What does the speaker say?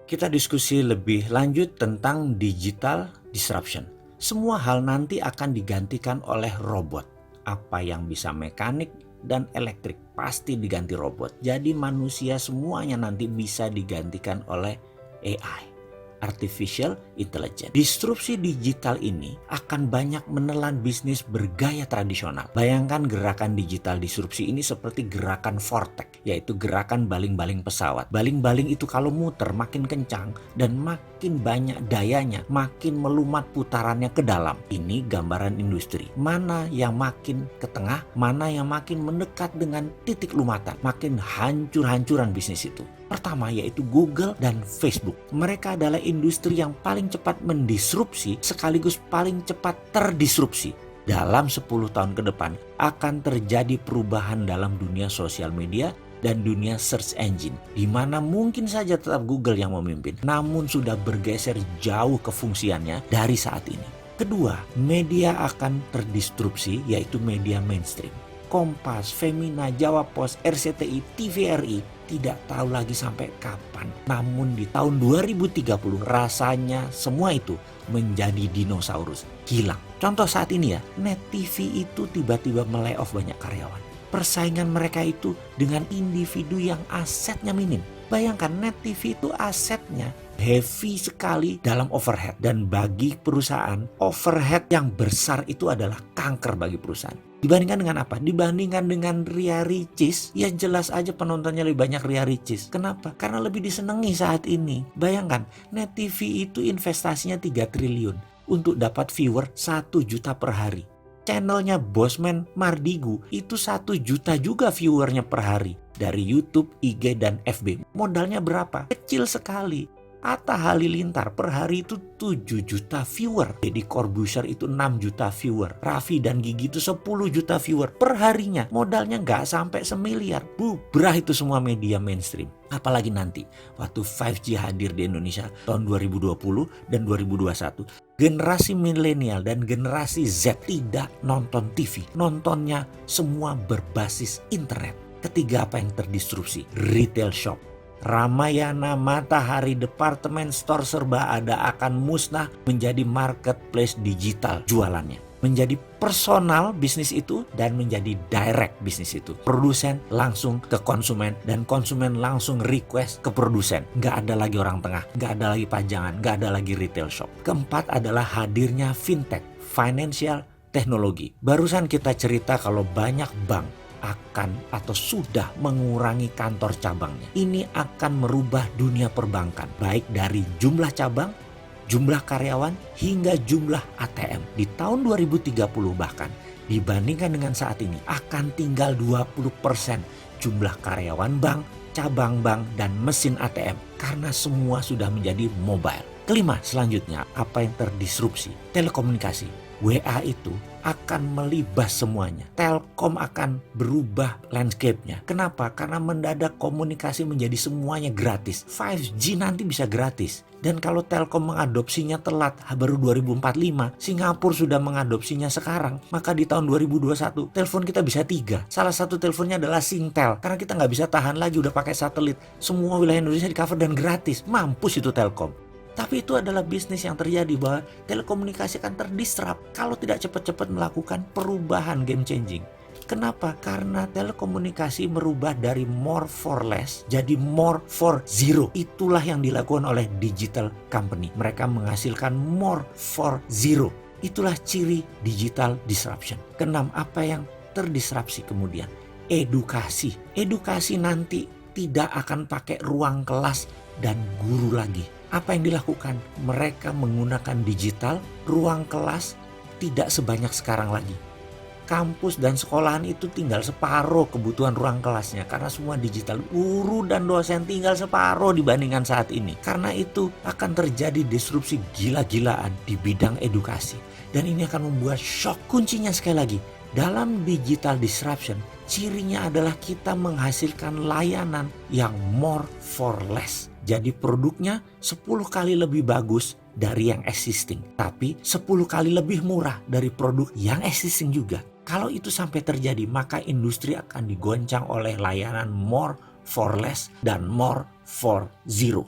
Kita diskusi lebih lanjut tentang digital disruption. Semua hal nanti akan digantikan oleh robot. Apa yang bisa mekanik dan elektrik pasti diganti robot. Jadi manusia semuanya nanti bisa digantikan oleh AI. Artificial Intelligence. Disrupsi digital ini akan banyak menelan bisnis bergaya tradisional. Bayangkan gerakan digital disrupsi ini seperti gerakan vortex, yaitu gerakan baling-baling pesawat. Baling-baling itu kalau muter makin kencang dan makin banyak dayanya, makin melumat putarannya ke dalam. Ini gambaran industri. Mana yang makin ke tengah, mana yang makin mendekat dengan titik lumatan, makin hancur-hancuran bisnis itu. Pertama yaitu Google dan Facebook. Mereka adalah industri yang paling cepat mendisrupsi sekaligus paling cepat terdisrupsi. Dalam 10 tahun ke depan akan terjadi perubahan dalam dunia sosial media dan dunia search engine, di mana mungkin saja tetap Google yang memimpin, namun sudah bergeser jauh ke fungsiannya dari saat ini. Kedua, media akan terdisrupsi yaitu media mainstream. Kompas, Femina, Jawa Pos, RCTI, TVRI tidak tahu lagi sampai kapan. Namun di tahun 2030 rasanya semua itu menjadi dinosaurus, hilang. Contoh saat ini ya, Net TV itu tiba-tiba melay-off banyak karyawan. Persaingan mereka itu dengan individu yang asetnya minim. Bayangkan Net TV itu asetnya heavy sekali dalam overhead. Dan bagi perusahaan, overhead yang besar itu adalah kanker bagi perusahaan. Dibandingkan dengan apa? Dibandingkan dengan Ria Ricis, ya jelas aja penontonnya lebih banyak Ria Ricis. Kenapa? Karena lebih disenangi saat ini. Bayangkan, Net TV itu investasinya 3 triliun untuk dapat viewer 1 juta per hari. Channelnya Bosman Mardigu itu 1 juta juga viewernya per hari. Dari YouTube, IG, dan FB. Modalnya berapa? Kecil sekali. Atta Halilintar per hari itu 7 juta viewer. Deddy Corbuzier itu 6 juta viewer. Raffi dan Gigi itu 10 juta viewer per harinya. Modalnya nggak sampai semiliar. Bubrah itu semua media mainstream. Apalagi nanti waktu 5G hadir di Indonesia tahun 2020 dan 2021. Generasi milenial dan generasi Z tidak nonton TV. Nontonnya semua berbasis internet. Ketiga, apa yang terdisrupsi? Retail shop. Ramayana, Matahari, departemen store serba ada akan musnah menjadi marketplace digital jualannya. Menjadi personal bisnis itu dan menjadi direct bisnis itu. Produsen langsung ke konsumen dan konsumen langsung request ke produsen. Nggak ada lagi orang tengah, nggak ada lagi pajangan, nggak ada lagi retail shop. Keempat adalah hadirnya fintech, financial technology. Barusan kita cerita kalau banyak bank akan atau sudah mengurangi kantor cabangnya. Ini akan merubah dunia perbankan, baik dari jumlah cabang, jumlah karyawan, hingga jumlah ATM. Di tahun 2030 bahkan, dibandingkan dengan saat ini, akan tinggal 20% jumlah karyawan bank, cabang bank, dan mesin ATM. Karena semua sudah menjadi mobile. Kelima, selanjutnya, apa yang terdisrupsi? Telekomunikasi. WA itu akan melibas semuanya. Telkom akan berubah landscape-nya. Kenapa? Karena mendadak komunikasi menjadi semuanya gratis. 5G nanti bisa gratis. Dan kalau Telkom mengadopsinya telat, baru 2045, Singapura sudah mengadopsinya sekarang, maka di tahun 2021 telepon kita bisa 3. Salah satu teleponnya adalah Singtel. Karena kita nggak bisa tahan lagi udah pakai satelit. Semua wilayah Indonesia di cover dan gratis. Mampus itu Telkom. Tapi itu adalah bisnis yang terjadi bahwa telekomunikasi akan terdisrupt kalau tidak cepat-cepat melakukan perubahan game changing. Kenapa? Karena telekomunikasi merubah dari more for less jadi more for zero. Itulah yang dilakukan oleh digital company. Mereka menghasilkan more for zero. Itulah ciri digital disruption. Keenam, apa yang terdisrupsi kemudian? Edukasi. Edukasi nanti tidak akan pakai ruang kelas dan guru lagi. Apa yang dilakukan? Mereka menggunakan digital, ruang kelas tidak sebanyak sekarang lagi. Kampus dan sekolahan itu tinggal separuh kebutuhan ruang kelasnya karena semua digital. Guru dan dosen tinggal separuh dibandingkan saat ini. Karena itu akan terjadi disrupsi gila-gilaan di bidang edukasi. Dan ini akan membuat shock. Kuncinya sekali lagi, dalam digital disruption, cirinya adalah kita menghasilkan layanan yang more for less. Jadi produknya 10 kali lebih bagus dari yang existing. Tapi 10 kali lebih murah dari produk yang existing juga. Kalau itu sampai terjadi, maka industri akan digoncang oleh layanan more for less dan more for zero.